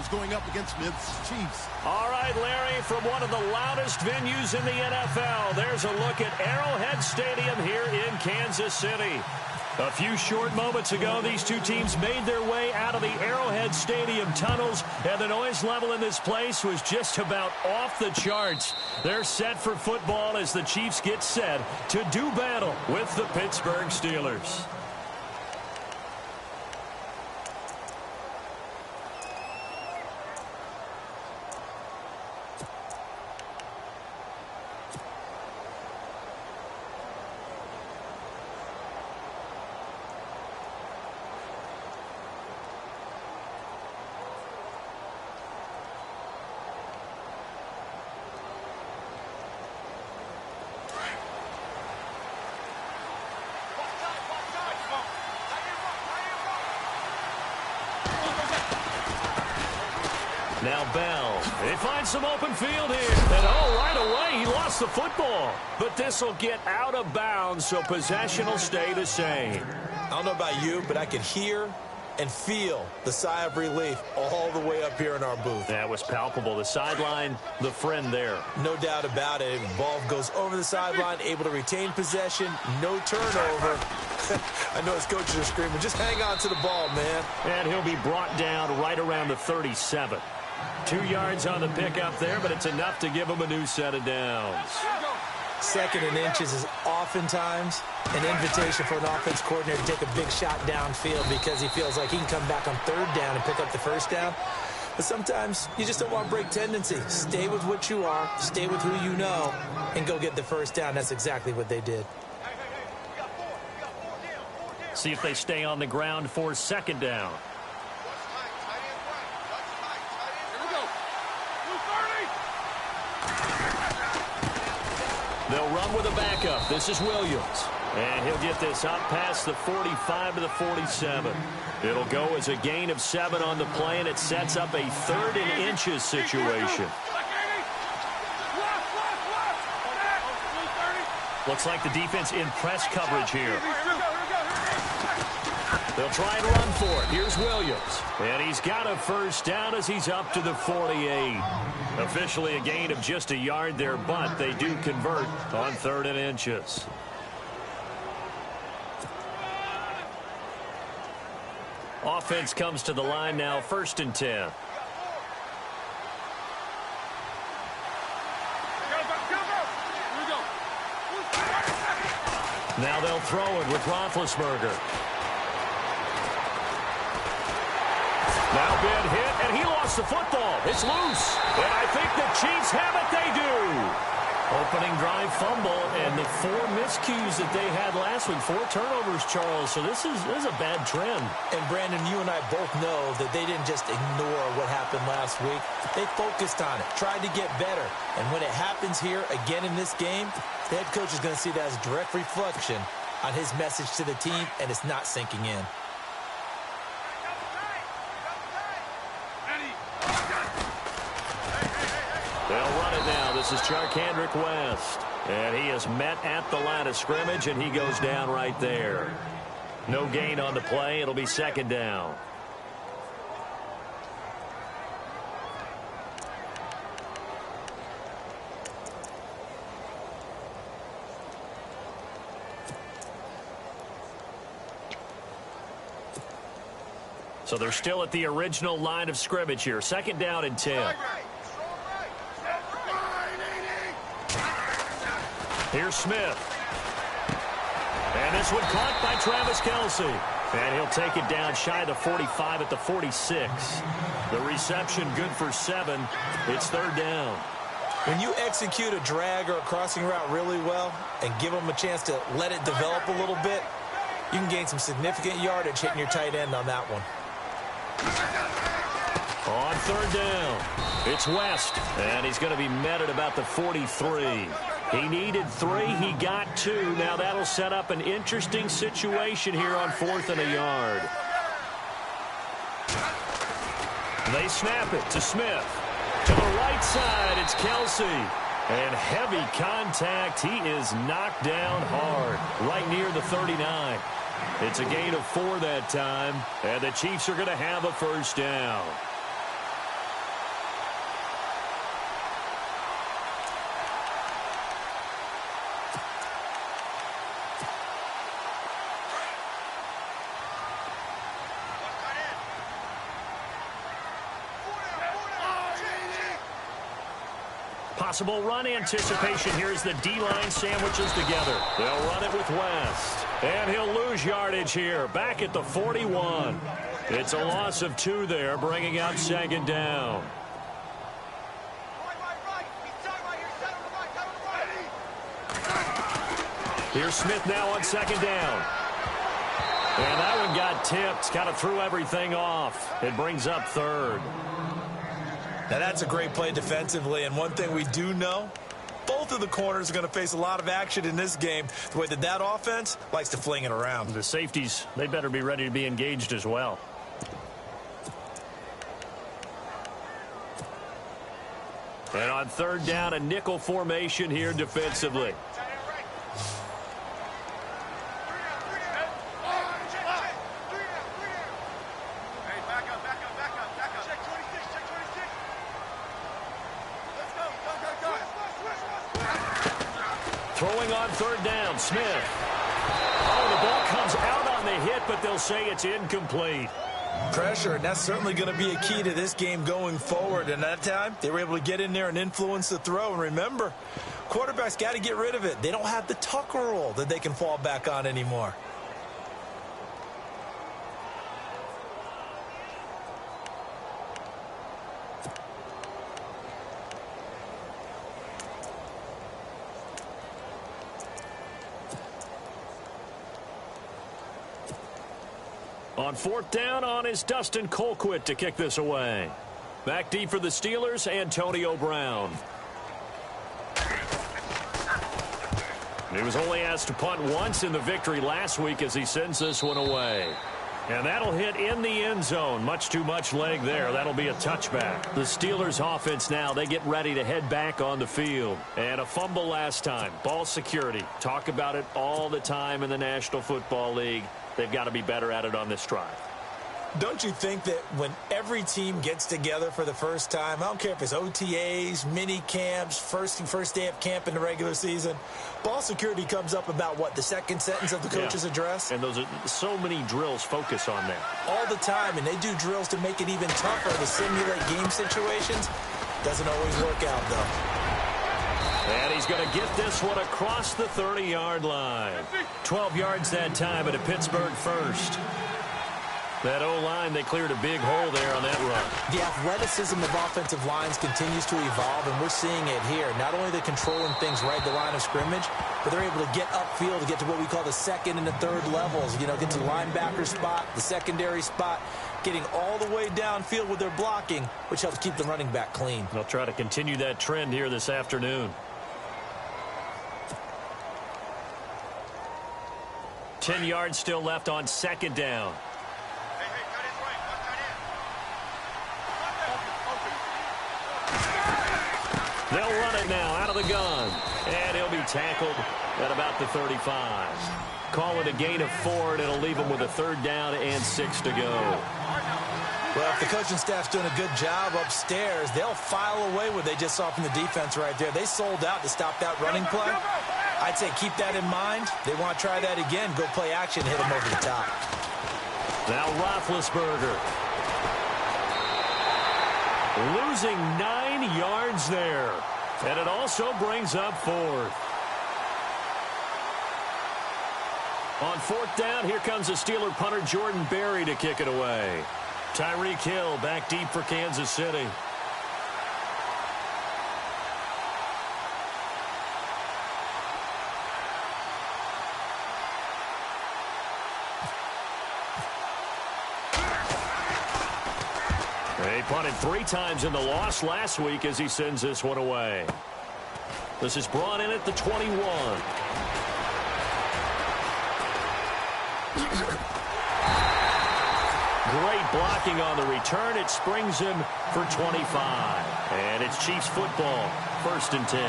Browns going up against Smith's Chiefs. All right, Larry, from one of the loudest venues in the NFL, there's a look at Arrowhead Stadium here in Kansas City. A few short moments ago, these two teams made their way out of the Arrowhead Stadium tunnels, and the noise level in this place was just about off the charts. They're set for football as the Chiefs get set to do battle with the Pittsburgh Steelers. Now Bell, they find some open field here. And right away, he lost the football. But this will get out of bounds, so possession will stay the same. I don't know about you, but I can hear and feel the sigh of relief all the way up here in our booth. That was palpable. The sideline, the friend there. No doubt about it. The ball goes over the sideline, able to retain possession, no turnover. I know his coaches are screaming, just hang on to the ball, man. And he'll be brought down right around the 37. 2 yards on the pickup there, but it's enough to give him a new set of downs. 2nd and inches is oftentimes an invitation for an offense coordinator to take a big shot downfield because he feels like he can come back on 3rd down and pick up the 1st down. But sometimes you just don't want to break tendency. Stay with what you are, stay with who you know, and go get the 1st down. That's exactly what they did. See if they stay on the ground for 2nd down. They'll run with a backup. This is Williams. And he'll get this up past the 45 to the 47. It'll go as a gain of 7 on the play, and it sets up a 3rd and inches situation. Looks like the defense in press coverage here. They'll try and run for it. Here's Williams. And he's got a 1st down as he's up to the 48. Officially a gain of just a yard there, but they do convert on 3rd and inches. Offense comes to the line now, 1st and 10. Now they'll throw it with Roethlisberger. Now been hit, and he lost the football. It's loose. And I think the Chiefs have it. They do. Opening drive fumble, and the 4 miscues that they had last week. 4 turnovers, Charles. So this is a bad trend. And, Brandon, you and I both know that they didn't just ignore what happened last week. They focused on it, tried to get better. And when it happens here again in this game, the head coach is going to see that as a direct reflection on his message to the team, and it's not sinking in. They'll run it now. This is Charkandrick West. And he is met at the line of scrimmage, and he goes down right there. No gain on the play. It'll be 2nd down. So they're still at the original line of scrimmage here. 2nd down and 10. Here's Smith. And this one caught by Travis Kelce. And he'll take it down shy of the 45 at the 46. The reception good for 7. It's 3rd down. When you execute a drag or a crossing route really well and give them a chance to let it develop a little bit, you can gain some significant yardage hitting your tight end on that one. On 3rd down, it's West, and he's going to be met at about the 43. He needed 3. He got 2. Now that'll set up an interesting situation here on 4th and a yard. They snap it to Smith. To the right side, it's Kelce. And heavy contact. He is knocked down hard, right near the 39. It's a gain of 4 that time, and the Chiefs are going to have a 1st down. Possible run anticipation here as the D-line sandwiches together. They'll run it with West. And he'll lose yardage here, back at the 41. It's a loss of 2 there, bringing out second down. Here's Smith now on second down. And that one got tipped, kind of threw everything off. It brings up third. Now, that's a great play defensively, and one thing we do know, both of the corners are going to face a lot of action in this game, the way that offense likes to fling it around. The safeties, they better be ready to be engaged as well. And on third down, a nickel formation here defensively. Throwing on third down, Smith. Oh, the ball comes out on the hit, but they'll say it's incomplete. Pressure, and that's certainly going to be a key to this game going forward. And that time, they were able to get in there and influence the throw. And remember, quarterbacks got to get rid of it. They don't have the Tucker roll that they can fall back on anymore. On fourth down, on is Dustin Colquitt to kick this away. Back deep for the Steelers, Antonio Brown. He was only asked to punt once in the victory last week as he sends this one away. And that'll hit in the end zone. Much too much leg there. That'll be a touchback. The Steelers offense now, they get ready to head back on the field. And a fumble last time. Ball security. Talk about it all the time in the National Football League. They've got to be better at it on this drive. Don't you think that when every team gets together for the first time, I don't care if it's OTAs, mini camps, first day of camp in the regular season, ball security comes up about what, the second sentence of the coach's address? And those are so many drills focus on that. All the time, and they do drills to make it even tougher to simulate game situations. Doesn't always work out, though. And he's going to get this one across the 30-yard line. 12 yards that time at a Pittsburgh first. That O-line, they cleared a big hole there on that run. The athleticism of offensive lines continues to evolve, and we're seeing it here. Not only are they controlling things right at the line of scrimmage, but they're able to get upfield to get to what we call the second and the third levels. You know, get to the linebacker spot, the secondary spot, getting all the way downfield with their blocking, which helps keep the running back clean. They'll try to continue that trend here this afternoon. 10 yards still left on second down. They'll run it now out of the gun. And he'll be tackled at about the 35. Call it a gain of 4, and it'll leave him with a third down and 6 to go. Well, if the coaching staff's doing a good job upstairs, they'll file away what they just saw from the defense right there. They sold out to stop that running play. I'd say keep that in mind. They want to try that again. Go play action, hit them over the top. Now Roethlisberger. Losing 9 yards there. And it also brings up 4th. On 4th down, here comes the Steeler punter Jordan Berry to kick it away. Tyreek Hill back deep for Kansas City. He punted 3 times in the loss last week as he sends this one away. This is brought in at the 21. Great blocking on the return. It springs him for 25. And it's Chiefs football, 1st and 10.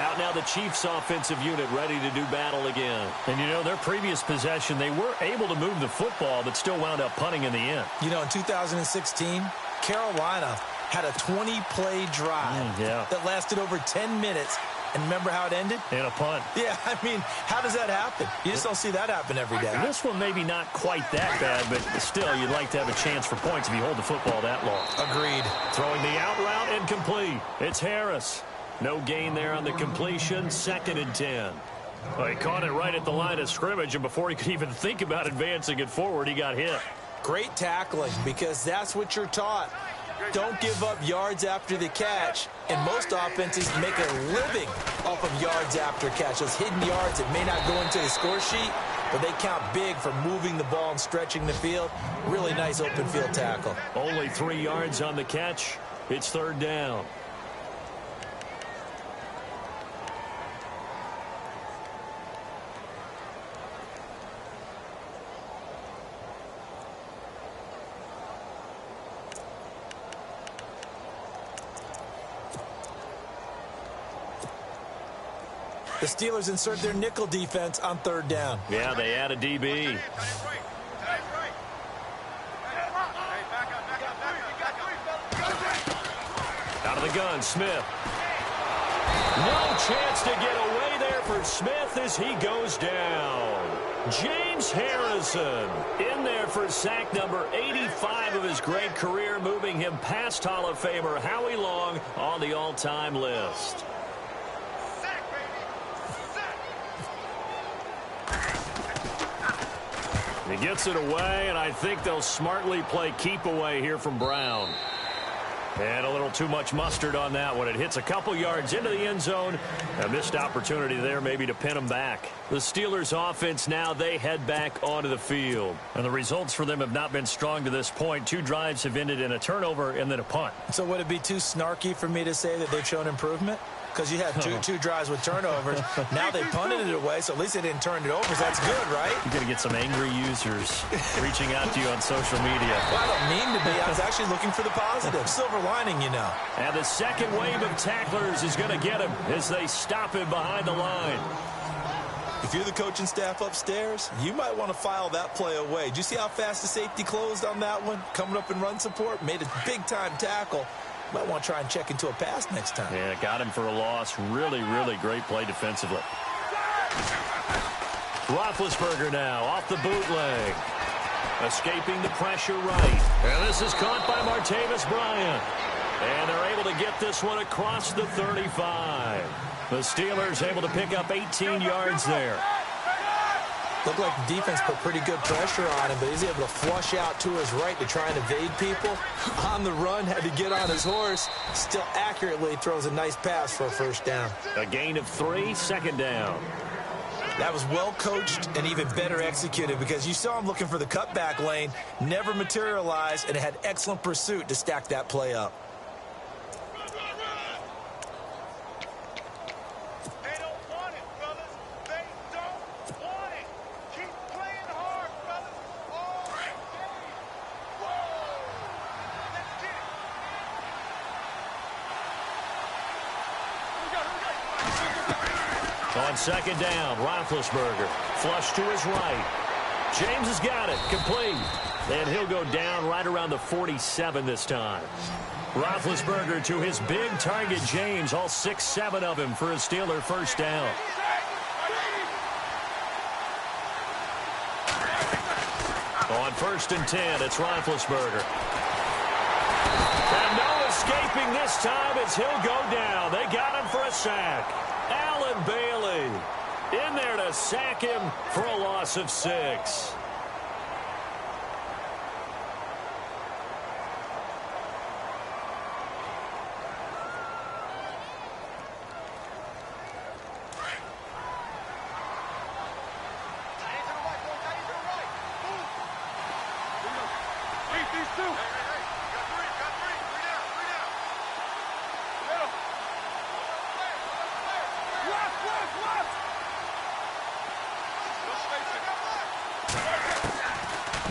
Out now the Chiefs offensive unit ready to do battle again. And, you know, their previous possession, they were able to move the football but still wound up punting in the end. You know, in 2016, Carolina had a 20-play drive that lasted over 10 minutes. And remember how it ended? And a punt. Yeah, I mean, how does that happen? You just don't see that happen every day. This one maybe not quite that bad, but still you'd like to have a chance for points if you hold the football that long. Agreed. Throwing the out route incomplete. It's Harris. No gain there on the completion. 2nd and 10. Well, he caught it right at the line of scrimmage, and before he could even think about advancing it forward, he got hit. Great tackling, because that's what you're taught. Don't give up yards after the catch. And most offenses make a living off of yards after catch. Those hidden yards that may not go into the score sheet, but they count big for moving the ball and stretching the field. Really nice open field tackle. Only 3 yards on the catch. It's 3rd down. The Steelers insert their nickel defense on 3rd down. Yeah, they add a DB. Out of the gun, Smith. No chance to get away there for Smith as he goes down. James Harrison in there for sack number 85 of his great career, moving him past Hall of Famer Howie Long on the all-time list. He gets it away, and I think they'll smartly play keep away here from Brown. And a little too much mustard on that one. It hits a couple yards into the end zone. A missed opportunity there maybe to pin him back. The Steelers offense now, they head back onto the field. And the results for them have not been strong to this point. 2 drives have ended in a turnover and then a punt. So would it be too snarky for me to say that they've shown improvement? Because you had two drives with turnovers. Now they punted it away, so at least they didn't turn it over, so that's good, right? You're going to get some angry users reaching out to you on social media. Well, I don't mean to be. I was actually looking for the positive. Silver lining, you know. And the second wave of tacklers is going to get him as they stop him behind the line. If you're the coaching staff upstairs, you might want to file that play away. Did you see how fast the safety closed on that one? Coming up in run support, made a big-time tackle. Might want to try and check into a pass next time. Yeah, got him for a loss. Really, really great play defensively. Roethlisberger now off the bootleg. Escaping the pressure right. And this is caught by Martavis Bryant. And they're able to get this one across the 35. The Steelers able to pick up 18 yards there. Looked like the defense put pretty good pressure on him, but he's able to flush out to his right to try and evade people. On the run, had to get on his horse. Still accurately throws a nice pass for a 1st down. A gain of 3, 2nd down. That was well coached and even better executed because you saw him looking for the cutback lane, never materialized, and had excellent pursuit to stack that play up. On 2nd down, Roethlisberger. Flush to his right. James has got it. Complete. And he'll go down right around the 47 this time. Roethlisberger to his big target, James. All 6-7 of him for a Steeler 1st down. On 1st and 10, it's Roethlisberger. And no escaping this time as he'll go down. They got him for a sack. Allen Bailey in there to sack him for a loss of 6.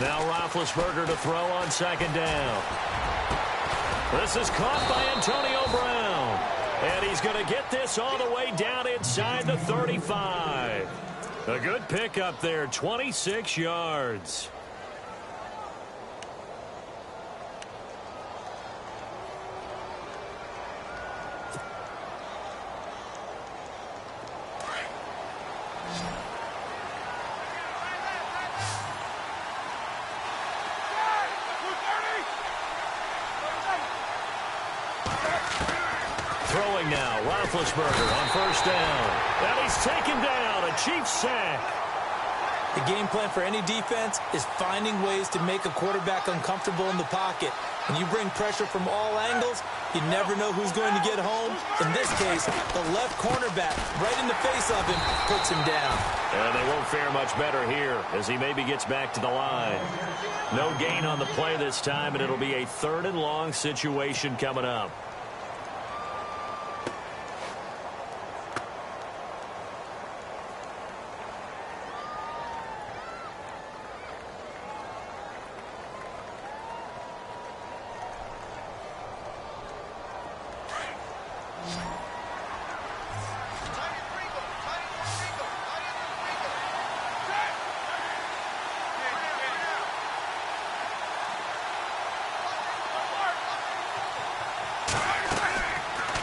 Now Roethlisberger to throw on 2nd down. This is caught by Antonio Brown. And he's going to get this all the way down inside the 35. A good pickup there, 26 yards. Throwing now, Roethlisberger on first down. And he's taken down, a Chiefs sack. The game plan for any defense is finding ways to make a quarterback uncomfortable in the pocket. When you bring pressure from all angles, you never know who's going to get home. In this case, the left cornerback, right in the face of him, puts him down. And they won't fare much better here as he maybe gets back to the line. No gain on the play this time, and it'll be a 3rd and long situation coming up.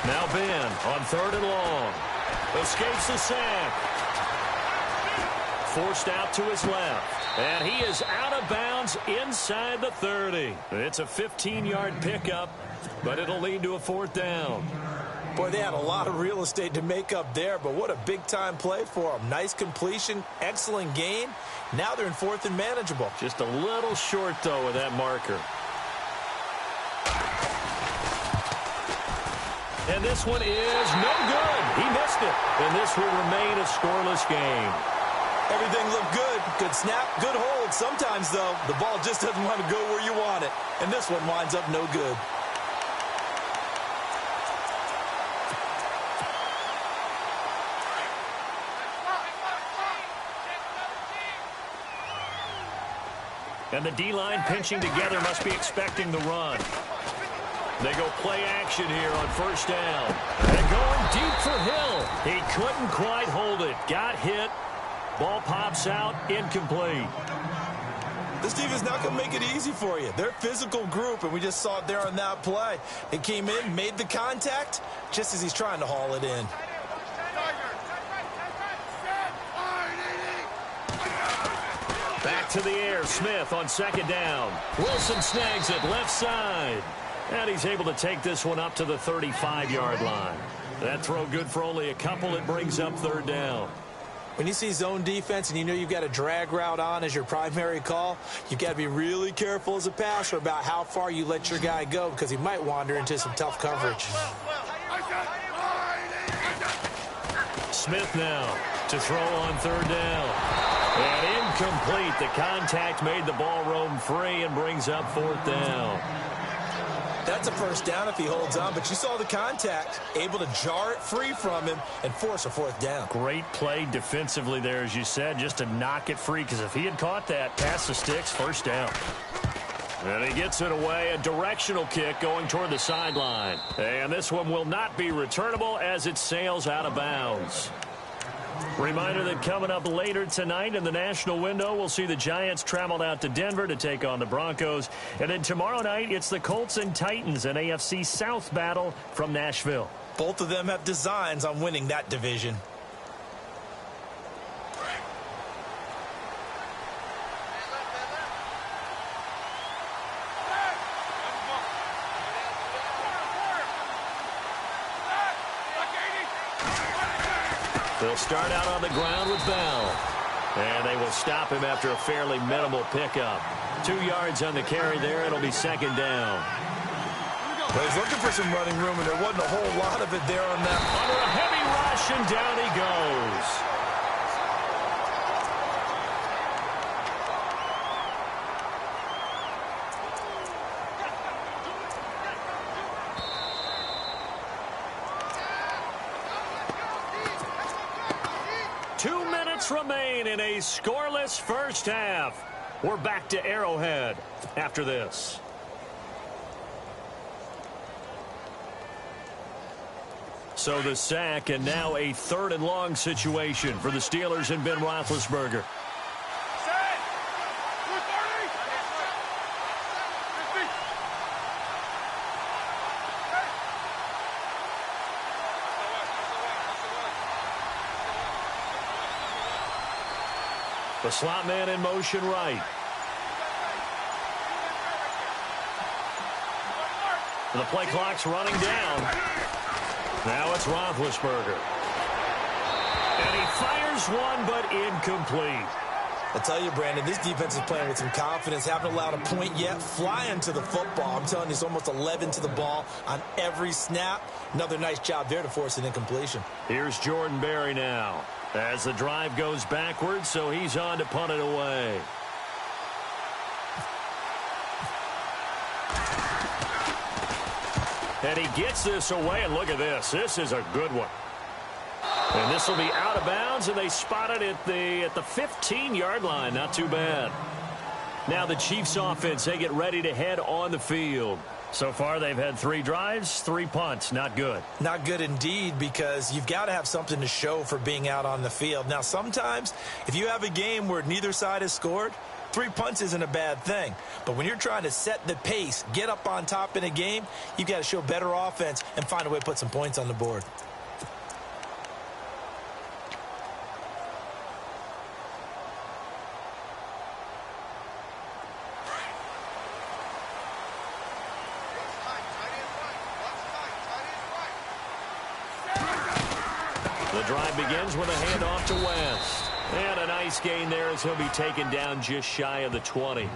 Now Ben on 3rd and long. Escapes the sack. Forced out to his left. And he is out of bounds inside the 30. It's a 15-yard pickup, but it'll lead to a 4th down. Boy, they had a lot of real estate to make up there, but what a big-time play for them. Nice completion, excellent gain. Now they're in 4th and manageable. Just a little short, though, with that marker. And this one is no good. He missed it. And this will remain a scoreless game. Everything looked good. Good snap, good hold. Sometimes, though, the ball just doesn't want to go where you want it. And this one winds up no good. And the D-line pinching together must be expecting the run. They go play action here on first down. And going deep for Hill. He couldn't quite hold it. Got hit. Ball pops out. Incomplete. This defense not going to make it easy for you. They're a physical group, and we just saw it there on that play. They came in, made the contact, just as he's trying to haul it in. Back to the air. Smith on 2nd down. Wilson snags it left side. And he's able to take this one up to the 35-yard line. That throw good for only a couple. It brings up 3rd down. When you see zone defense and you know you've got a drag route on as your primary call, you've got to be really careful as a passer about how far you let your guy go because he might wander into some tough coverage. Smith now to throw on 3rd down. And incomplete. The contact made the ball roam free and brings up 4th down. That's a first down if he holds on, but you saw the contact, able to jar it free from him and force a 4th down. Great play defensively there, as you said, just to knock it free, because if he had caught that, past the sticks, 1st down. And he gets it away, a directional kick going toward the sideline. And this one will not be returnable as it sails out of bounds. Reminder that coming up later tonight in the national window, we'll see the Giants travel out to Denver to take on the Broncos. And then tomorrow night, it's the Colts and Titans, an AFC South battle from Nashville. Both of them have designs on winning that division. They'll start out on the ground with Bell. And they will stop him after a fairly minimal pickup. 2 yards on the carry there. It'll be 2nd down. Well, he's looking for some running room, and there wasn't a whole lot of it there on that. Under a heavy rush, and down he goes. Remain in a scoreless first half. We're back to Arrowhead after this. So the sack, and now a 3rd and long situation for the Steelers and Ben Roethlisberger. The slot man in motion right. The play clock's running down. Now it's Roethlisberger. And he fires one, but incomplete. I tell you, Brandon, this defense is playing with some confidence. Haven't allowed a point yet. Flying to the football. I'm telling you, it's almost 11 to the ball on every snap. Another nice job there to force an incompletion. Here's Jordan Berry now. As the drive goes backwards, so he's on to punt it away. And he gets this away, and look at this. This is a good one. And this will be out of bounds, and they spot it at the 15-yard line. Not too bad. Now the Chiefs offense, they get ready to head on the field. So far, they've had 3 drives, 3 punts. Not good. Not good indeed, because you've got to have something to show for being out on the field. Now, sometimes, if you have a game where neither side has scored, 3 punts isn't a bad thing. But when you're trying to set the pace, get up on top in a game, you've got to show better offense and find a way to put some points on the board. The drive begins with a handoff to West. And a nice gain there as he'll be taken down just shy of the 20.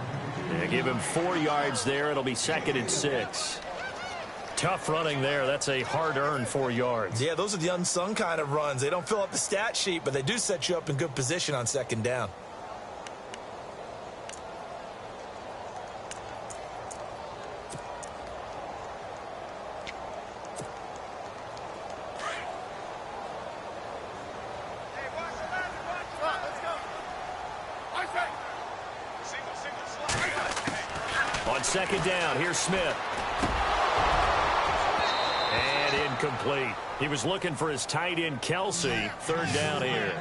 And give him 4 yards there. It'll be 2nd and 6. Tough running there. That's a hard-earned 4 yards. Yeah, those are the unsung kind of runs. They don't fill up the stat sheet, but they do set you up in good position on 2nd down. On 2nd down, here's Smith. And incomplete. He was looking for his tight end, Kelsey. 3rd down here.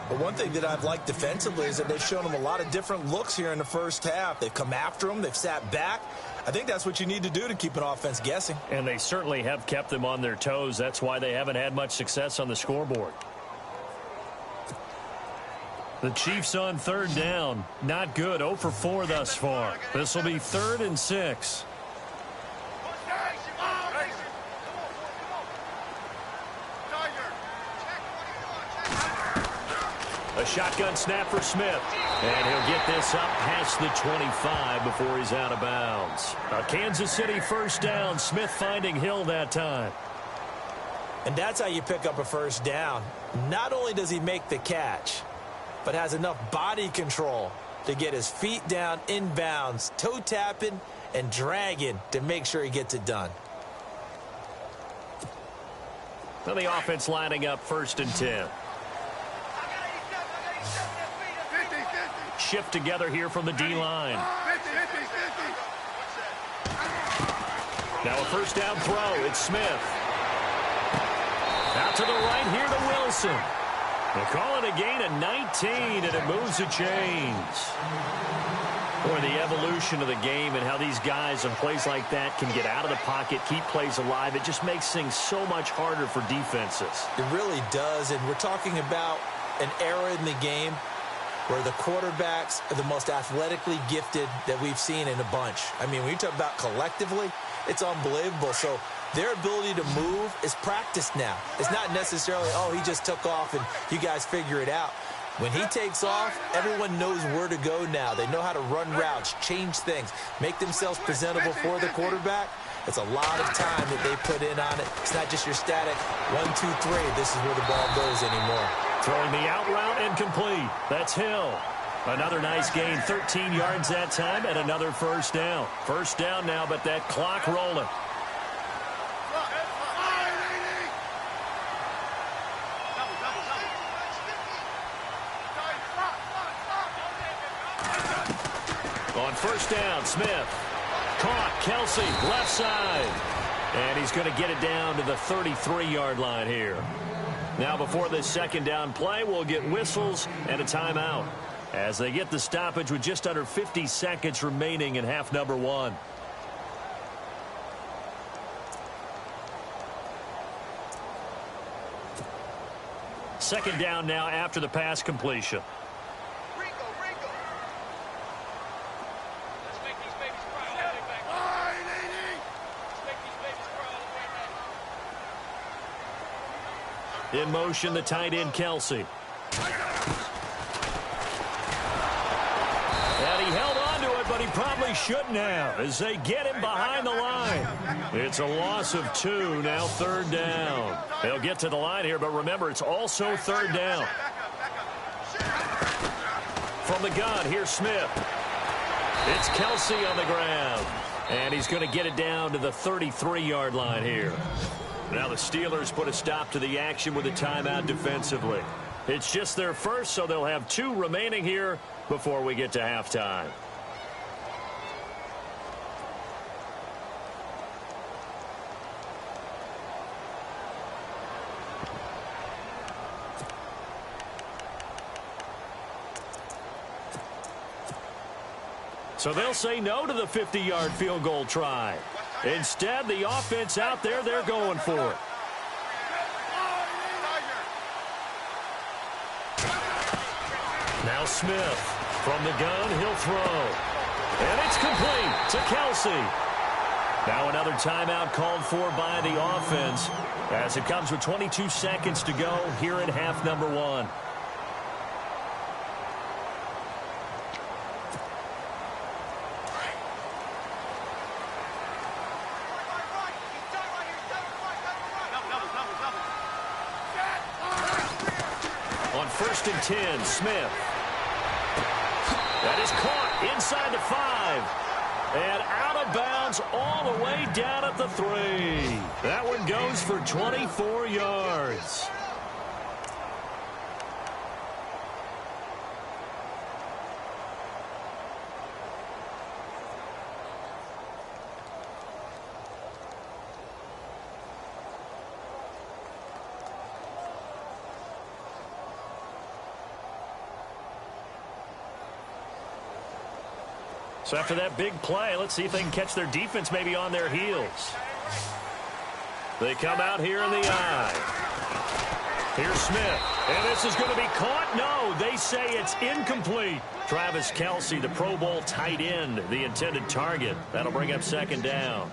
But one thing that I've liked defensively is that they've shown him a lot of different looks here in the first half. They've come after him. They've sat back. I think that's what you need to do to keep an offense guessing. And they certainly have kept them on their toes. That's why they haven't had much success on the scoreboard. The Chiefs on 3rd down. Not good. 0 for 4 thus far. This will be 3rd and 6. A shotgun snap for Smith. And he'll get this up past the 25 before he's out of bounds. A Kansas City 1st down. Smith finding Hill that time. And that's how you pick up a 1st down. Not only does he make the catch, but has enough body control to get his feet down inbounds, toe tapping and dragging to make sure he gets it done. Well, the offense lining up 1st and 10. Shift together here from the D-line. Now a 1st down throw. It's Smith. Out to the right here to Wilson. They call it a gain of 19, and it moves the chains. Boy, the evolution of the game and how these guys on plays like that can get out of the pocket, keep plays alive, it just makes things so much harder for defenses. It really does, and we're talking about an era in the game where the quarterbacks are the most athletically gifted that we've seen in a bunch. I mean, when you talk about collectively, it's unbelievable. So their ability to move is practiced now. It's not necessarily, oh, he just took off and you guys figure it out. When he takes off, everyone knows where to go now. They know how to run routes, change things, make themselves presentable for the quarterback. It's a lot of time that they put in on it. It's not just your static 1, 2, 3. This is where the ball goes anymore. Throwing the out route incomplete. That's Hill. Another nice gain, 13 yards that time, and another 1st down. 1st down now, but that clock rolling. On 1st down, Smith. Caught, Kelsey, left side. And he's going to get it down to the 33-yard line here. Now before this 2nd down play, we'll get whistles and a timeout as they get the stoppage with just under 50 seconds remaining in half number 1. Second down now after the pass completion. In motion, the tight end, Kelsey. And he held on to it, but he probably shouldn't have as they get him behind the line. It's a loss of 2, now 3rd down. They'll get to the line here, but remember, it's also 3rd down. From the gun, here's Smith. It's Kelsey on the ground. And he's going to get it down to the 33-yard line here. Now the Steelers put a stop to the action with a timeout defensively. It's just their first, so they'll have 2 remaining here before we get to halftime. So they'll say no to the 50-yard field goal try. Instead, the offense out there, they're going for it. Now Smith from the gun, he'll throw. And it's complete to Kelsey. Now another timeout called for by the offense as it comes with 22 seconds to go here in half number 1. On 1st and 10, Smith. That is caught inside the 5. And out of bounds all the way down at the 3. That one goes for 24 yards. So after that big play, let's see if they can catch their defense maybe on their heels. They come out here in the eye. Here's Smith. And this is going to be caught. No, they say it's incomplete. Travis Kelce, the Pro Bowl tight end, the intended target. That'll bring up 2nd down.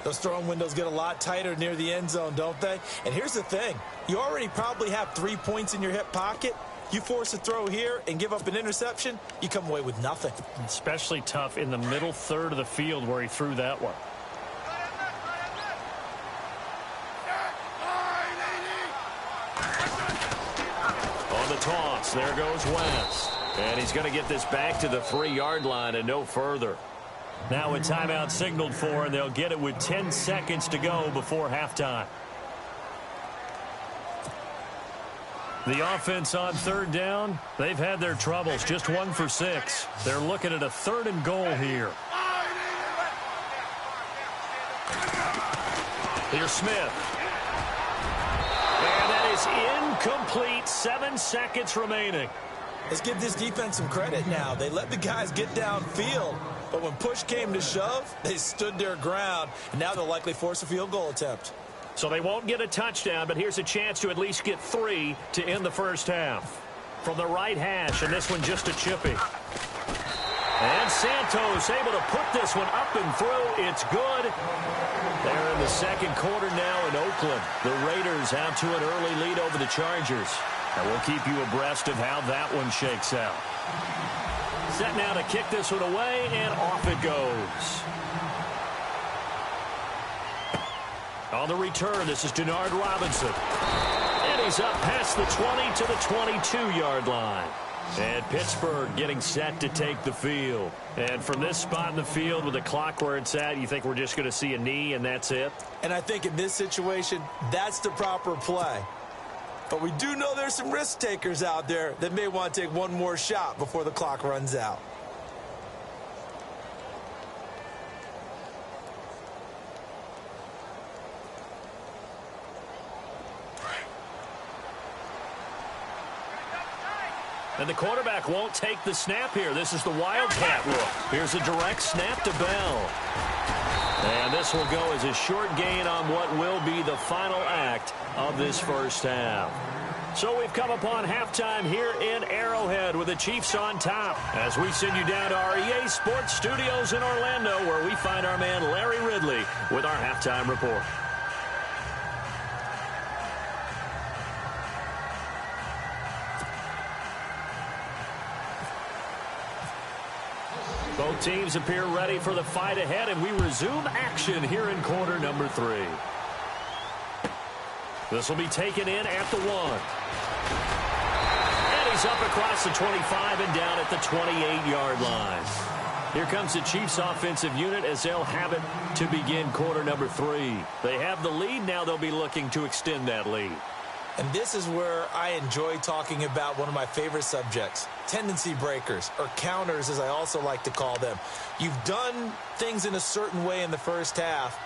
Those throwing windows get a lot tighter near the end zone, don't they? And here's the thing. You already probably have 3 points in your hip pocket. You force a throw here and give up an interception, you come away with nothing. Especially tough in the middle 3rd of the field where he threw that one. On the toss, there goes West. And he's going to get this back to the 3-yard line and no further. Now a timeout signaled for, and they'll get it with 10 seconds to go before halftime. The offense on 3rd down, they've had their troubles, just 1 for 6. They're looking at a 3rd and goal here. Here's Smith. And that is incomplete, 7 seconds remaining. Let's give this defense some credit now. They let the guys get downfield, but when push came to shove, they stood their ground, and now they'll likely force a field goal attempt. So they won't get a touchdown, but here's a chance to at least get 3 to end the first half. From the right hash, and this one just a chippy. And Santos able to put this one up and through. It's good. They're in the 2nd quarter now in Oakland. The Raiders have to an early lead over the Chargers. And we'll keep you abreast of how that one shakes out. Set now to kick this one away, and off it goes. On the return, this is Denard Robinson. And he's up past the 20 to the 22-yard line. And Pittsburgh getting set to take the field. And from this spot in the field with the clock where it's at, you think we're just going to see a knee and that's it? And I think in this situation, that's the proper play. But we do know there's some risk takers out there that may want to take one more shot before the clock runs out. And the quarterback won't take the snap here. This is the Wildcat look. Here's a direct snap to Bell. And this will go as a short gain on what will be the final act of this first half. So we've come upon halftime here in Arrowhead with the Chiefs on top as we send you down to our EA Sports Studios in Orlando where we find our man Larry Ridley with our halftime report. Both teams appear ready for the fight ahead, and we resume action here in quarter number 3. This will be taken in at the 1. And he's up across the 25 and down at the 28-yard line. Here comes the Chiefs offensive unit as they'll have it to begin quarter number 3. They have the lead. Now they'll be looking to extend that lead. And this is where I enjoy talking about one of my favorite subjects, tendency breakers, or counters as I also like to call them. You've done things in a certain way in the first half,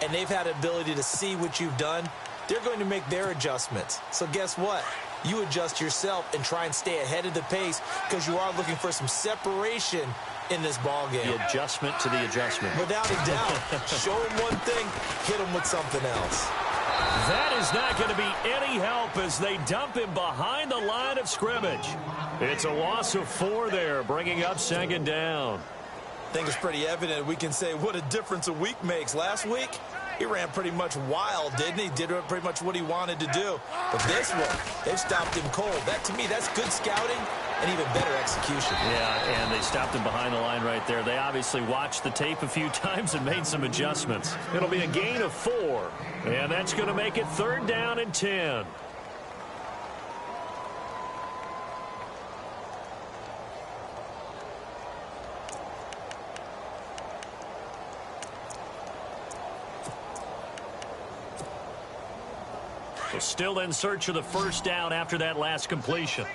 and they've had the ability to see what you've done. They're going to make their adjustments. So guess what? You adjust yourself and try and stay ahead of the pace because you are looking for some separation in this ball game. The adjustment to the adjustment. Without a doubt. Show them one thing, hit them with something else. That is not going to be any help as they dump him behind the line of scrimmage. It's a loss of 4 there, bringing up second down. I think it's pretty evident. We can say what a difference a week makes. Last week, he ran pretty much wild, didn't he? Did pretty much what he wanted to do. But this one, they've stopped him cold. That, to me, that's good scouting and even better execution. Yeah, and they stopped him behind the line right there. They obviously watched the tape a few times and made some adjustments. It'll be a gain of 4, and that's going to make it 3rd down and 10. They're still in search of the first down after that last completion.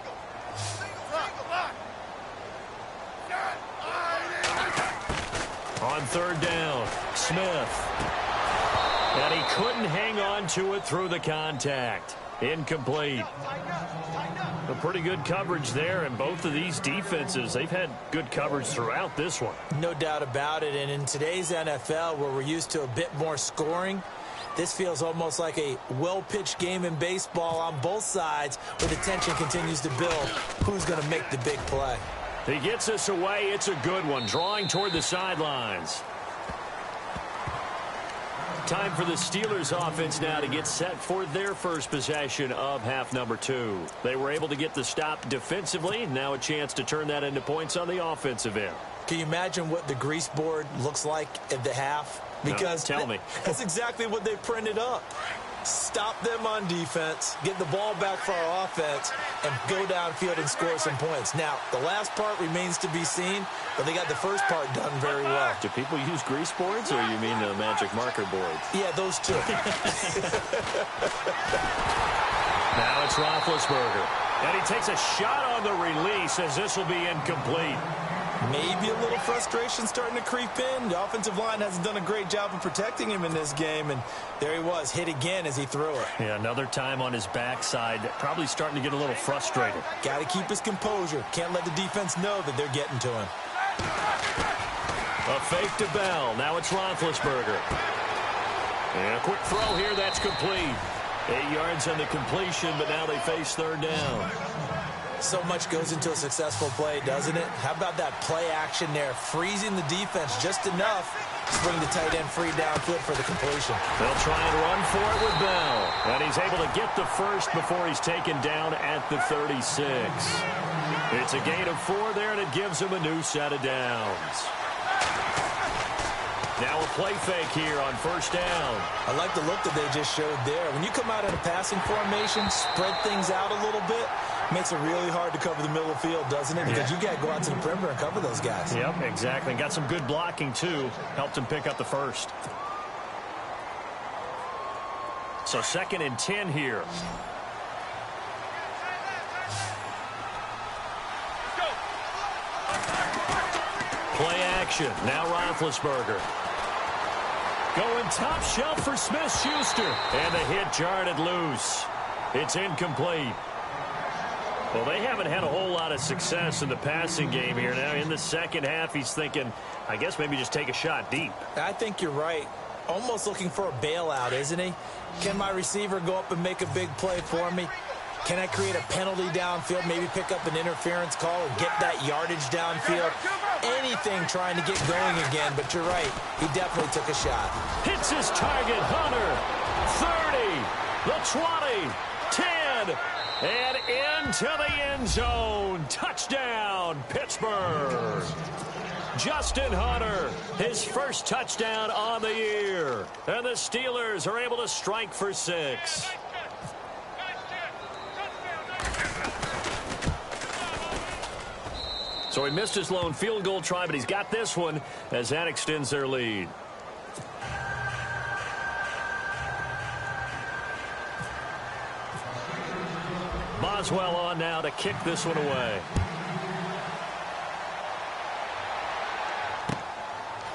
On 3rd down, Smith. And he couldn't hang on to it through the contact. Incomplete. A pretty good coverage there, and both of these defenses, they've had good coverage throughout this one. No doubt about it, and in today's NFL, where we're used to a bit more scoring, this feels almost like a well-pitched game in baseball on both sides where the tension continues to build. Who's going to make the big play? He gets us away. It's a good one, drawing toward the sidelines. Time for the Steelers offense now to get set for their first possession of half number 2. They were able to get the stop defensively. Now a chance to turn that into points on the offensive end. Can you imagine what the grease board looks like at the half? Because no, tell me. That's exactly what they printed up. Stop them on defense, get the ball back for our offense, and go downfield and score some points. Now, the last part remains to be seen, but they got the first part done very well. Do people use grease boards, or you mean the magic marker boards? Yeah, those two. Now it's Roethlisberger. And he takes a shot on the release as this will be incomplete. Maybe a little frustration starting to creep in. The offensive line hasn't done a great job of protecting him in this game, and there he was, hit again as he threw it. Yeah, another time on his backside, probably starting to get a little frustrated. Got to keep his composure. Can't let the defense know that they're getting to him. A fake to Bell. Now it's Roethlisberger. And a quick throw here, that's complete. 8 yards on the completion, but now they face 3rd down. So much goes into a successful play, doesn't it? How about that play action there, freezing the defense just enough to bring the tight end free downfield for the completion. They'll try and run for it with Bell. And he's able to get the first before he's taken down at the 36. It's a gain of 4 there, and it gives him a new set of downs. Now a play fake here on 1st down. I like the look that they just showed there. When you come out in a passing formation, spread things out a little bit, makes it really hard to cover the middle of the field, doesn't it? Because you got to go out to the perimeter and cover those guys. Yep, exactly. And got some good blocking, too. Helped him pick up the first. So 2nd and 10 here. Play action. Now Roethlisberger. Going top shelf for Smith-Schuster. And the hit jarred it loose. It's incomplete. Well, they haven't had a whole lot of success in the passing game here. Now, in the second half, he's thinking, I guess maybe just take a shot deep. I think you're right. Almost looking for a bailout, isn't he? Can my receiver go up and make a big play for me? Can I create a penalty downfield, maybe pick up an interference call or get that yardage downfield? Anything trying to get going again, but you're right. He definitely took a shot. Hits his target, Hunter. 30, the 20, 10. one. And into the end zone. Touchdown, Pittsburgh. Justin Hunter, his first touchdown on the year. And the Steelers are able to strike for 6. So he missed his lone field goal try, but he's got this one as that extends their lead. Boswell on now to kick this one away.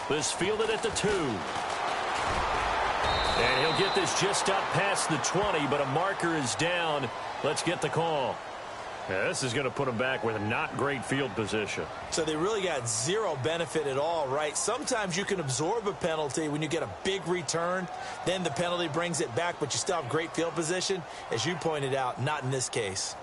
This fielded at the 2. And he'll get this just up past the 20, but a marker is down. Let's get the call. Yeah, this is going to put them back with not great field position. So they really got zero benefit at all, right? Sometimes you can absorb a penalty when you get a big return. Then the penalty brings it back, but you still have great field position. As you pointed out, not in this case.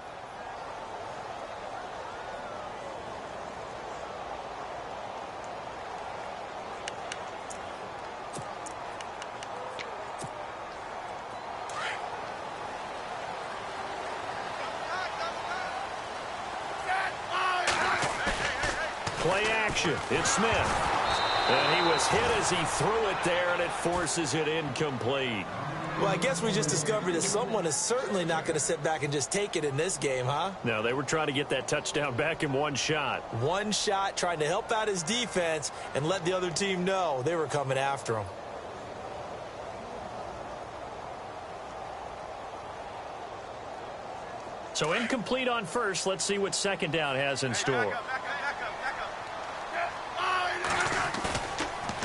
Play action. It's Smith. And he was hit as he threw it there, and it forces it incomplete. Well, I guess we just discovered that someone is certainly not going to sit back and just take it in this game, huh? No, they were trying to get that touchdown back in one shot. One shot, trying to help out his defense and let the other team know they were coming after him. So incomplete on first. Let's see what second down has in store.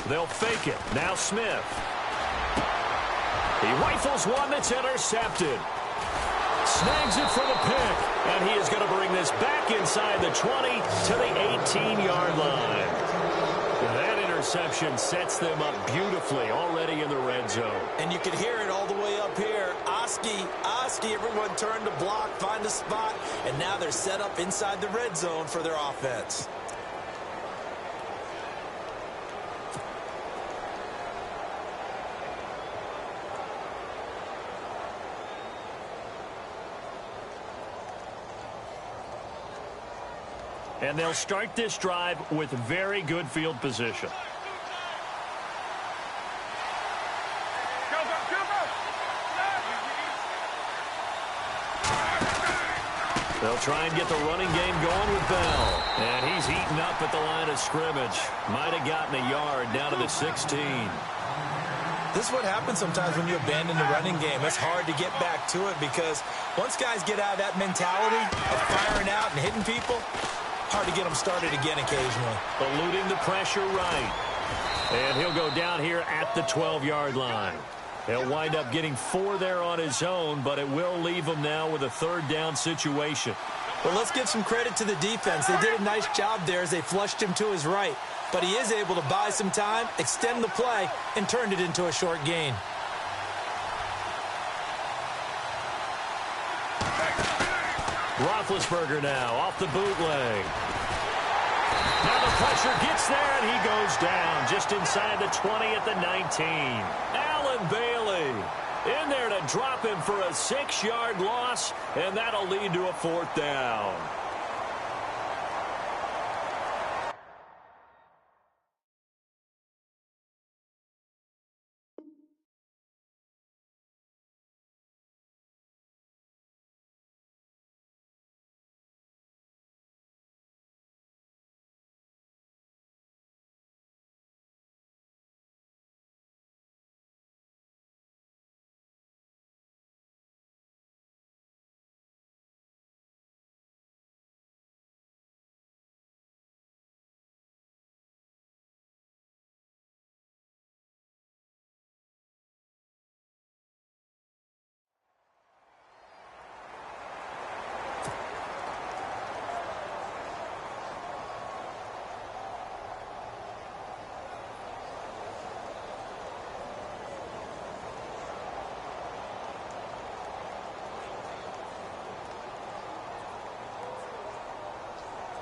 They'll fake it. Now Smith. He rifles one that's intercepted. Snags it for the pick. And he is going to bring this back inside the 20 to the 18-yard line. That interception sets them up beautifully already in the red zone. And you can hear it all the way up here. Oski, everyone turned to block, find a spot, and now they're set up inside the red zone for their offense. And they'll start this drive with very good field position. They'll try and get the running game going with Bell. And he's eaten up at the line of scrimmage. Might have gotten a yard down to the 16. This is what happens sometimes when you abandon the running game. It's hard to get back to it because once guys get out of that mentality of firing out and hitting people, hard to get them started again occasionally. Eluding the pressure right. And he'll go down here at the 12-yard line. He'll wind up getting 4 there on his own, but it will leave him now with a third down situation. Well, let's give some credit to the defense. They did a nice job there as they flushed him to his right. But he is able to buy some time, extend the play, and turned it into a short gain. Roethlisberger now off the bootleg. Now the pressure gets there, and he goes down just inside the 20 at the 19. Allen Bailey in there to drop him for a 6-yard loss, and that'll lead to a 4th down.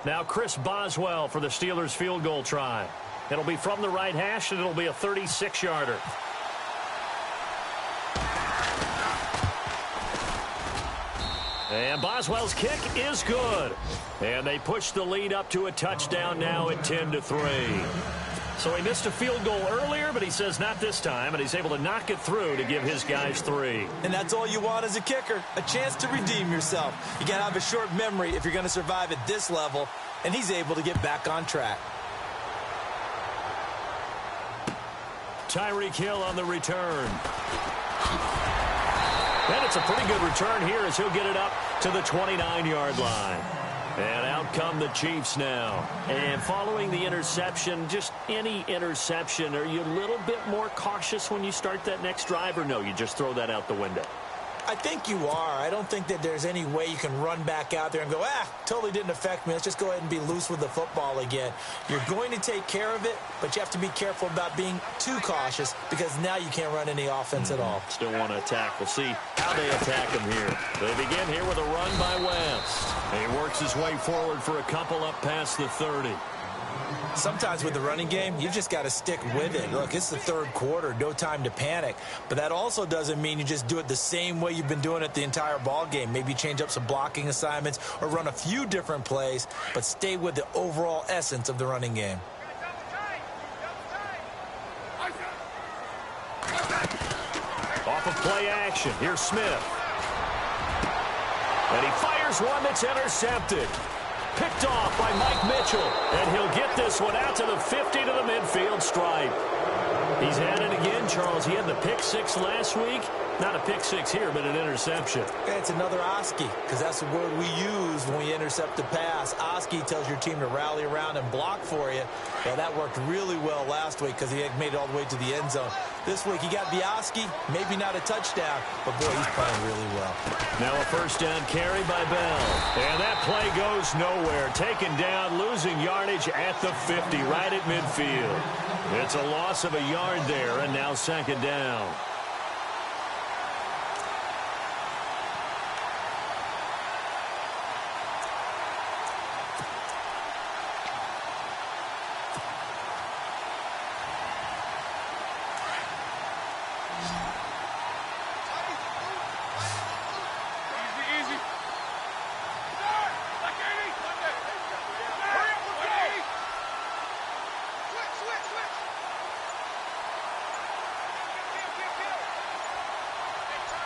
Now Chris Boswell for the Steelers field goal try. It'll be from the right hash, and it'll be a 36-yarder. And Boswell's kick is good. And they push the lead up to a touchdown now at 10-3. So he missed a field goal earlier, but he says not this time, and he's able to knock it through to give his guys 3. And that's all you want as a kicker, a chance to redeem yourself. You got to have a short memory if you're going to survive at this level, and he's able to get back on track. Tyreek Hill on the return. And it's a pretty good return here as he'll get it up to the 29-yard line. And out come the Chiefs now. And following the interception, just any interception, are you a little bit more cautious when you start that next drive, or no, you just throw that out the window? I think you are. I don't think that there's any way you can run back out there and go, totally didn't affect me. Let's just go ahead and be loose with the football again. You're going to take care of it, but you have to be careful about being too cautious because now you can't run any offense at all. Still want to attack. We'll see how they attack him here. They begin here with a run by West. He works his way forward for a couple up past the 30. Sometimes with the running game, you just got to stick with it. Look, it's the third quarter, no time to panic. But that also doesn't mean you just do it the same way you've been doing it the entire ball game. Maybe change up some blocking assignments or run a few different plays, but stay with the overall essence of the running game. Off of play action, here's Smith. And he fires one that's intercepted. Picked off by Mike Mitchell, and he'll get this one out to the 50 to the midfield stripe. He's had it again, Charles. He had the pick 6 last week. Not a pick 6 here, but an interception. It's another Oski, because that's the word we use when we intercept a pass. Oski tells your team to rally around and block for you. Well, that worked really well last week because he had made it all the way to the end zone. This week, he got the Oski, maybe not a touchdown, but boy, he's playing really well. Now a first down carry by Bell. And that play goes nowhere. Taken down, losing yardage at the 50, right at midfield. It's a loss of a yard there, and now second down.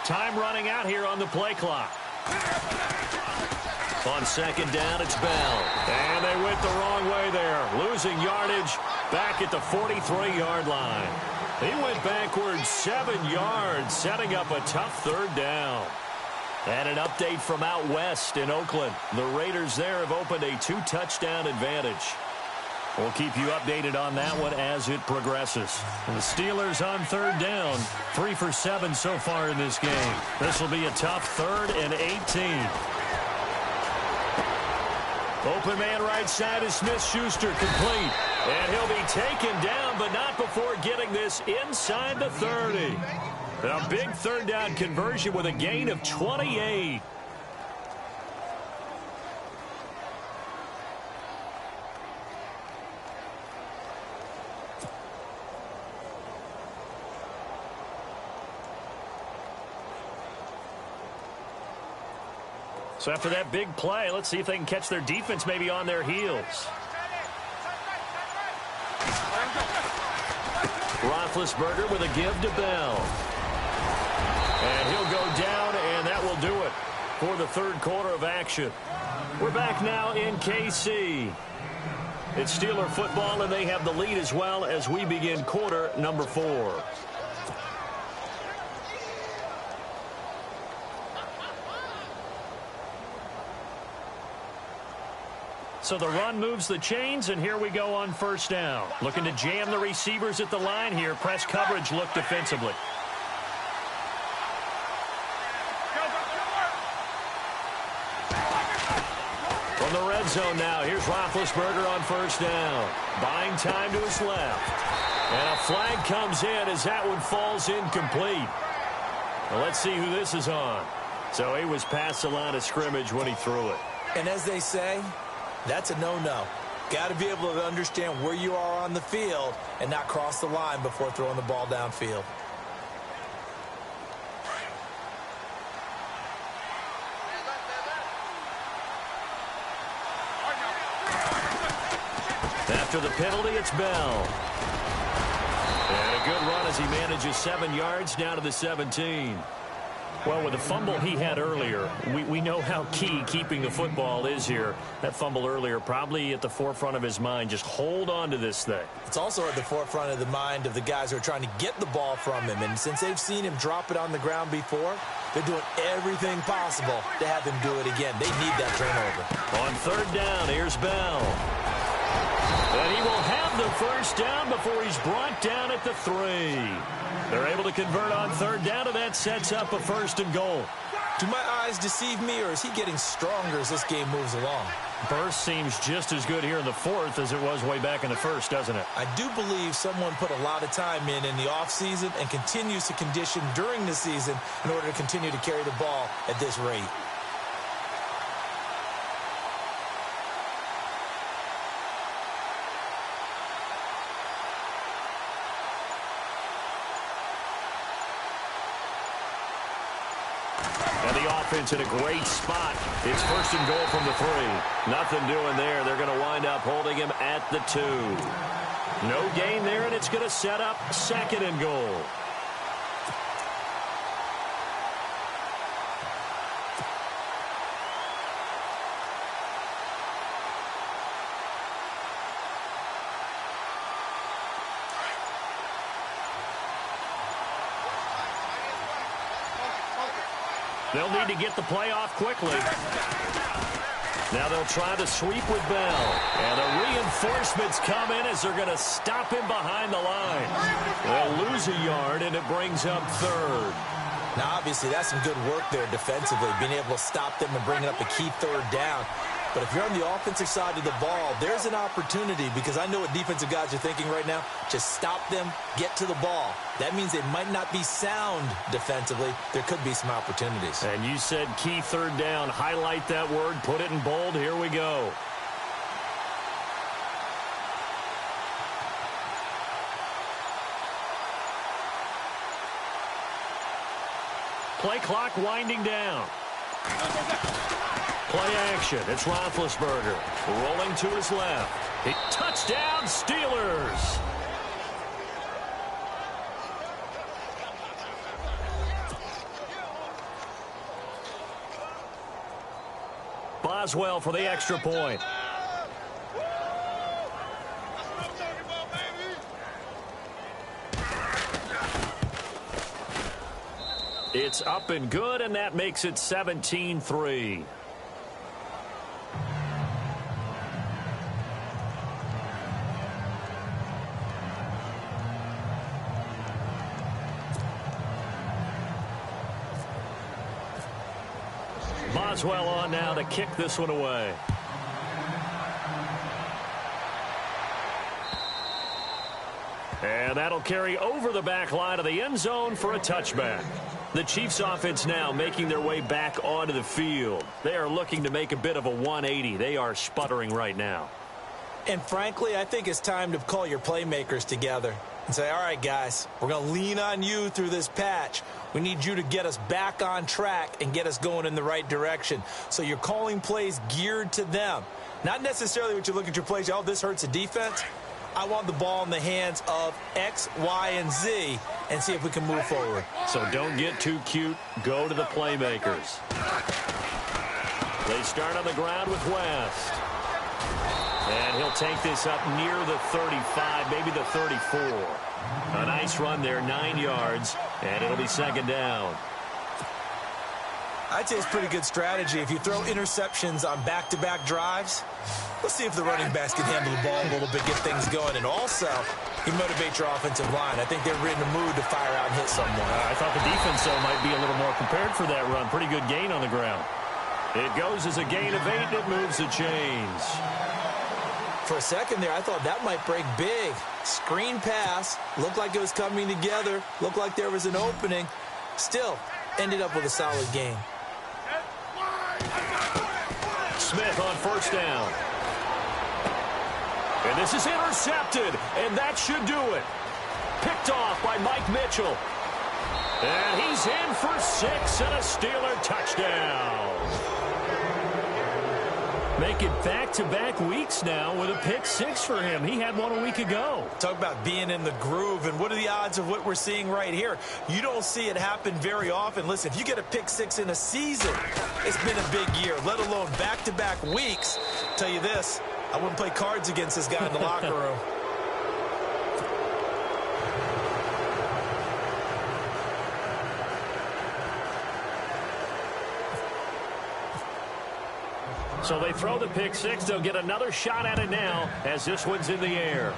Time running out here on the play clock. On second down, it's Bell. And they went the wrong way there. Losing yardage back at the 43-yard line. He went backwards 7 yards, setting up a tough third down. And an update from out west in Oakland. The Raiders there have opened a 2-touchdown advantage. We'll keep you updated on that one as it progresses. And the Steelers on third down, 3 for 7 so far in this game. This will be a tough 3rd and 18. Open man right side is Smith-Schuster, complete. And he'll be taken down, but not before getting this inside the 30. A big third down conversion with a gain of 28. So after that big play, let's see if they can catch their defense maybe on their heels. Roethlisberger with a give to Bell. And he'll go down, and that will do it for the third quarter of action. We're back now in KC. It's Steeler football, and they have the lead as well as we begin quarter number 4. So the run moves the chains, and here we go on first down. Looking to jam the receivers at the line here. Press coverage look defensively. From the red zone now, here's Roethlisberger on first down. Buying time to his left. And a flag comes in as that one falls incomplete. Well, let's see who this is on. So he was past the line of scrimmage when he threw it. And as they say, that's a no-no. Got to be able to understand where you are on the field and not cross the line before throwing the ball downfield. after the penalty, it's Bell. And a good run as he manages 7 yards down to the 17. Well, with the fumble he had earlier, we know how key keeping the football is here. That fumble earlier probably at the forefront of his mind. Just hold on to this thing. It's also at the forefront of the mind of the guys who are trying to get the ball from him. And since they've seen him drop it on the ground before, they're doing everything possible to have him do it again. They need that turnover. On third down, here's Bell. And he will have the first down before he's brought down at the 3. They're able to convert on third down, and that sets up a 1st and goal. Do my eyes deceive me, or is he getting stronger as this game moves along? Burst seems just as good here in the 4th as it was way back in the 1st, doesn't it? I do believe someone put a lot of time in the offseason and continues to condition during the season in order to continue to carry the ball at this rate. And the offense in a great spot. It's 1st and goal from the 3. Nothing doing there. They're going to wind up holding him at the 2. No gain there, and it's going to set up 2nd and goal. They'll need to get the play off quickly. Now they'll try to sweep with Bell. And the reinforcements come in as they're going to stop him behind the line. They'll lose a yard, and it brings up 3rd. Now, obviously, that's some good work there defensively, being able to stop them and bring up a key 3rd down. But if you're on the offensive side of the ball, there's an opportunity, because I know what defensive guys are thinking right now. Just stop them, get to the ball. That means they might not be sound defensively. There could be some opportunities. And you said key 3rd down. Highlight that word. Put it in bold. Here we go. Play clock winding down. Play action. It's Roethlisberger rolling to his left. Touchdown, Steelers. Boswell for the extra point. It's up and good, and that makes it 17-3. Boswell on now to kick this one away. And that'll carry over the back line of the end zone for a touchback. The Chiefs offense now making their way back onto the field. They are looking to make a bit of a 180. They are sputtering right now. And frankly, I think it's time to call your playmakers together and say, all right, guys, we're going to lean on you through this patch. We need you to get us back on track and get us going in the right direction. So you're calling plays geared to them. Not necessarily what you look at your plays, oh, this hurts the defense. I want the ball in the hands of X, Y, and Z and see if we can move forward. So don't get too cute. Go to the playmakers. They start on the ground with West. And he'll take this up near the 35, maybe the 34. A nice run there, 9 yards, and it'll be 2nd down. I'd say it's pretty good strategy. If you throw interceptions on back-to-back drives, let's see if the running backs can handle the ball a little bit, get things going. And also, you motivate your offensive line. I think they're in the mood to fire out and hit someone. I thought the defense, though, might be a little more prepared for that run. Pretty good gain on the ground. It goes as a gain of 8, and it moves the chains. For a second there, I thought that might break big. Screen pass. Looked like it was coming together. Looked like there was an opening. Still, ended up with a solid gain. Smith on 1st down. And this is intercepted, and that should do it. Picked off by Mike Mitchell. And he's in for 6 and a Steeler touchdown. Making back-to-back weeks now with a pick six for him. He had one a week ago. Talk about being in the groove, and what are the odds of what we're seeing right here? You don't see it happen very often. Listen, if you get a pick six in a season, it's been a big year, let alone back-to-back weeks. I'll tell you this, I wouldn't play cards against this guy in the locker room. So they throw the pick six. They'll get another shot at it now as this one's in the air.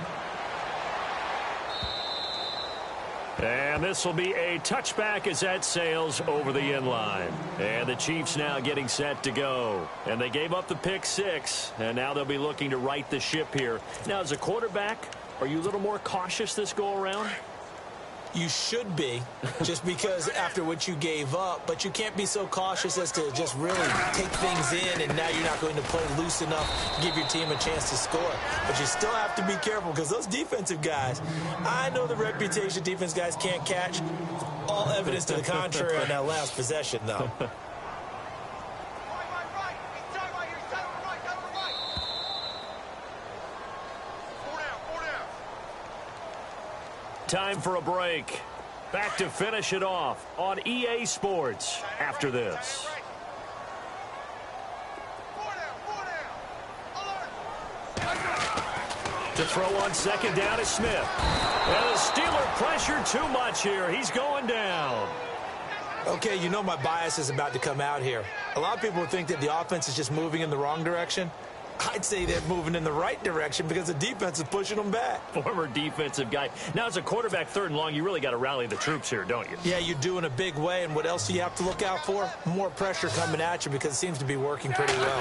And this will be a touchback as that sails over the end line. And the Chiefs now getting set to go. And they gave up the pick six, and now they'll be looking to right the ship here. Now, as a quarterback, are you a little more cautious this go-around? You should be, just because after what you gave up, but you can't be so cautious as to just really take things in, and now you're not going to play loose enough to give your team a chance to score. But you still have to be careful, because those defensive guys, I know the reputation defense guys can't catch. All evidence to the contrary on that last possession, though. Time for a break. Back to finish it off on EA Sports after this. To throw on second down is Smith. And the Steeler pressure too much here. He's going down. Okay, you know my bias is about to come out here. A lot of people think that the offense is just moving in the wrong direction. I'd say they're moving in the right direction because the defense is pushing them back. Former defensive guy. Now, as a quarterback, third and long, you really got to rally the troops here, don't you? Yeah, you do in a big way. And what else do you have to look out for? More pressure coming at you because it seems to be working pretty well.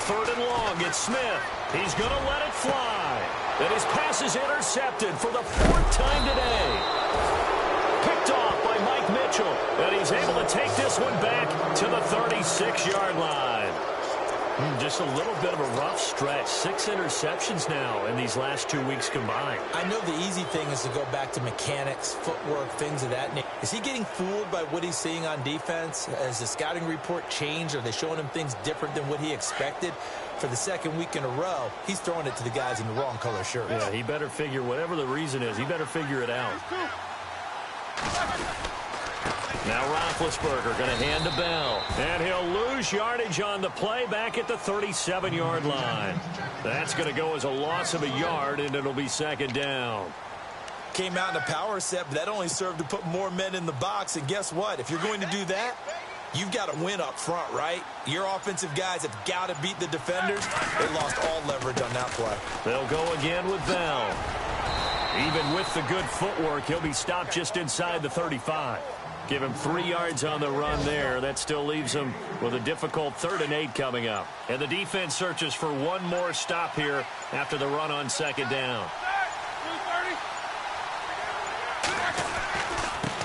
Third and long, it's Smith. He's going to let it fly. And his pass is intercepted for the fourth time today. Picked off by Mike Mitchell. And he's able to take this one back to the 36-yard line. Just a little bit of a rough stretch. 6 interceptions now in these last 2 weeks combined. I know the easy thing is to go back to mechanics, footwork, things of that nature. Is he getting fooled by what he's seeing on defense? Has the scouting report changed? Are they showing him things different than what he expected? For the second week in a row, he's throwing it to the guys in the wrong color shirts. Yeah, he better figure, whatever the reason is, he better figure it out. Now Roethlisberger going to hand to Bell. And he'll lose yardage on the play back at the 37-yard line. That's going to go as a loss of a yard, and it'll be second down. Came out in a power set, but that only served to put more men in the box. And guess what? If you're going to do that, you've got to win up front, right? Your offensive guys have got to beat the defenders. They lost all leverage on that play. They'll go again with Bell. Even with the good footwork, he'll be stopped just inside the 35. Give him 3 yards on the run there. That still leaves him with a difficult 3rd and 8 coming up. And the defense searches for one more stop here after the run on second down.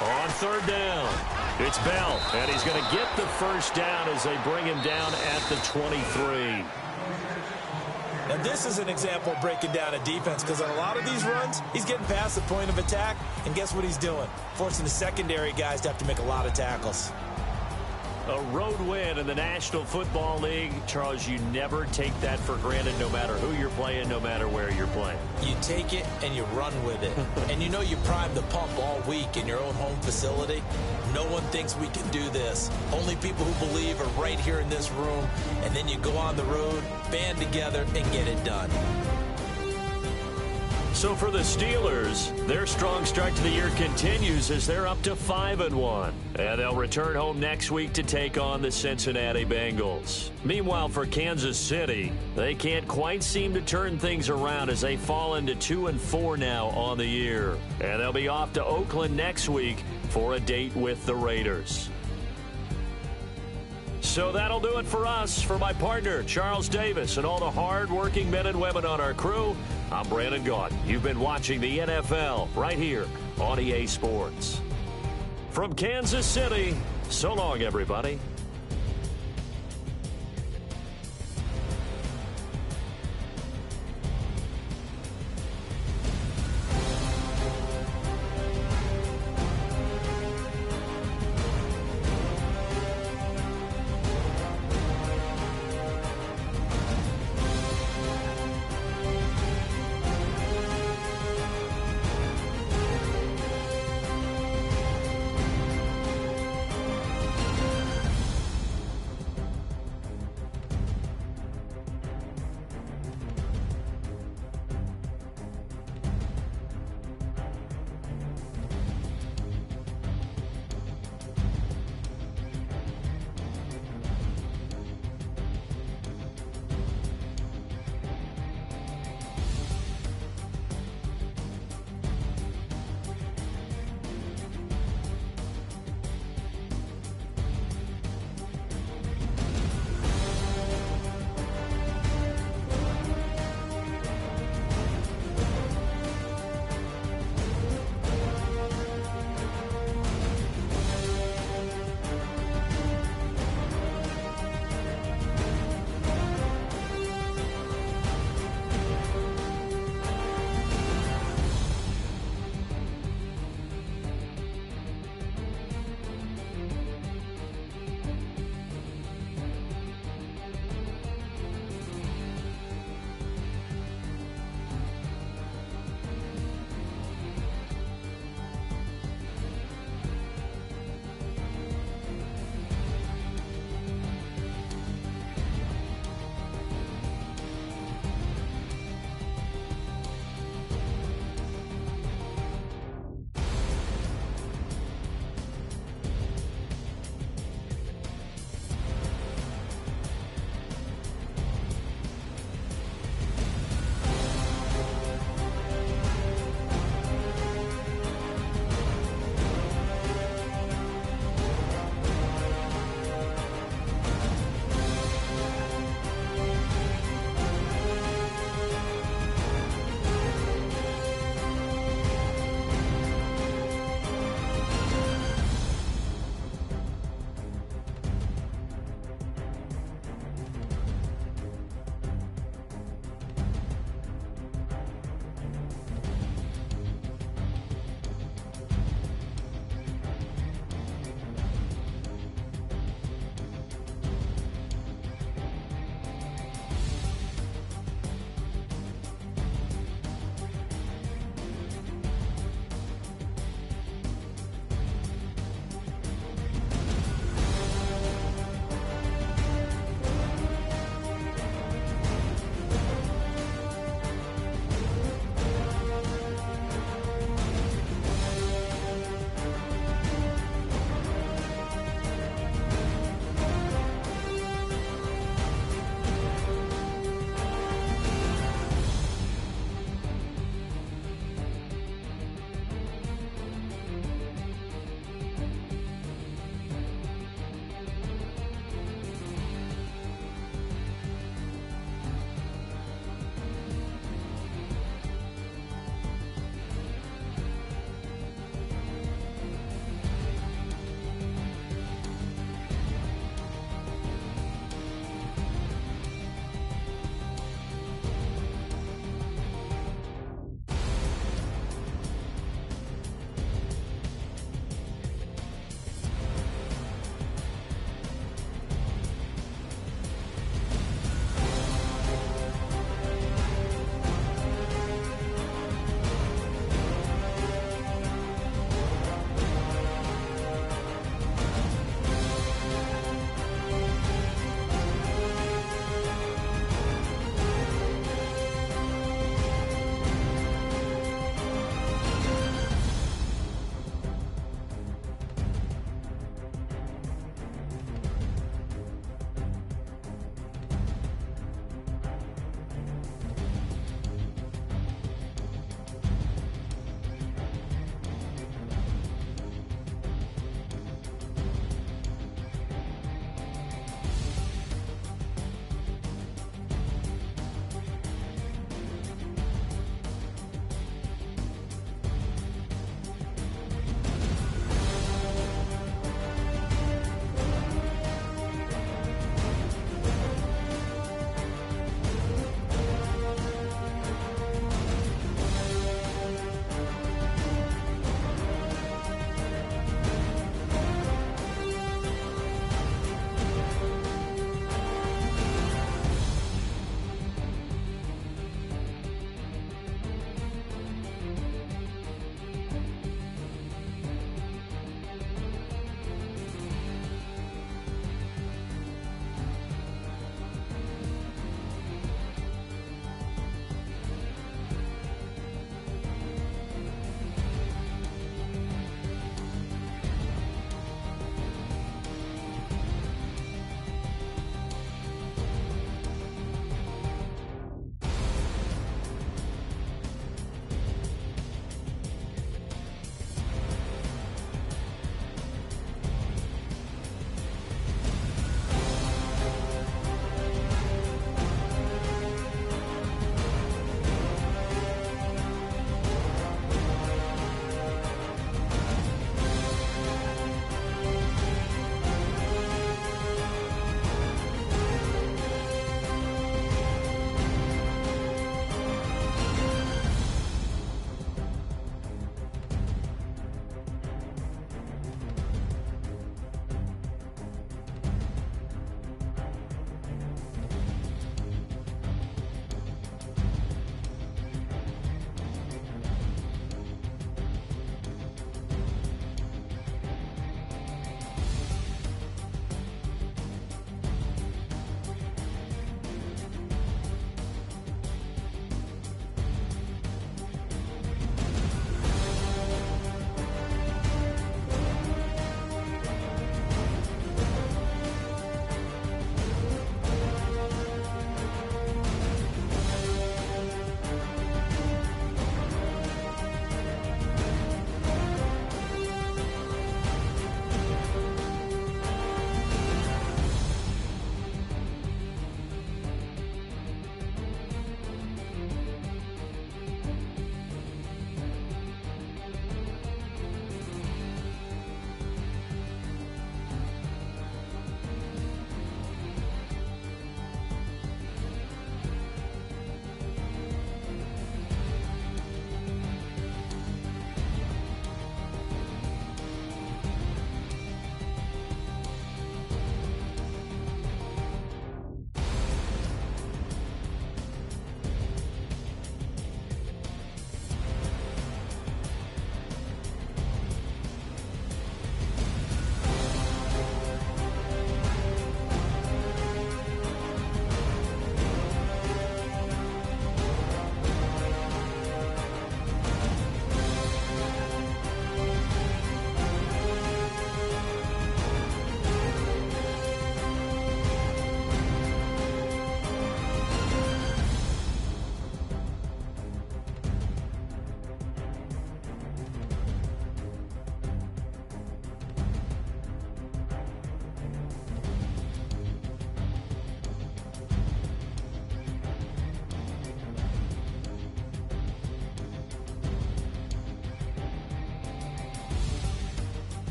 On 3rd down, it's Bell. And he's going to get the first down as they bring him down at the 23. Now, this is an example of breaking down a defense because on a lot of these runs, he's getting past the point of attack, and guess what he's doing? Forcing the secondary guys to have to make a lot of tackles. A road win in the National Football League. Charles, you never take that for granted no matter who you're playing, no matter where you're playing. You take it and you run with it. And you know you primed the pump all week in your own home facility. No one thinks we can do this. Only people who believe are right here in this room. And then you go on the road, band together, and get it done. So for the Steelers, their strong start to the year continues as they're up to 5-1. And they'll return home next week to take on the Cincinnati Bengals. Meanwhile, for Kansas City, they can't quite seem to turn things around as they fall into 2-4 now on the year. And they'll be off to Oakland next week for a date with the Raiders. So that'll do it for us. For my partner, Charles Davis, and all the hard-working men and women on our crew, I'm Brandon Gaudin. You've been watching the NFL right here on EA Sports. From Kansas City, so long, everybody.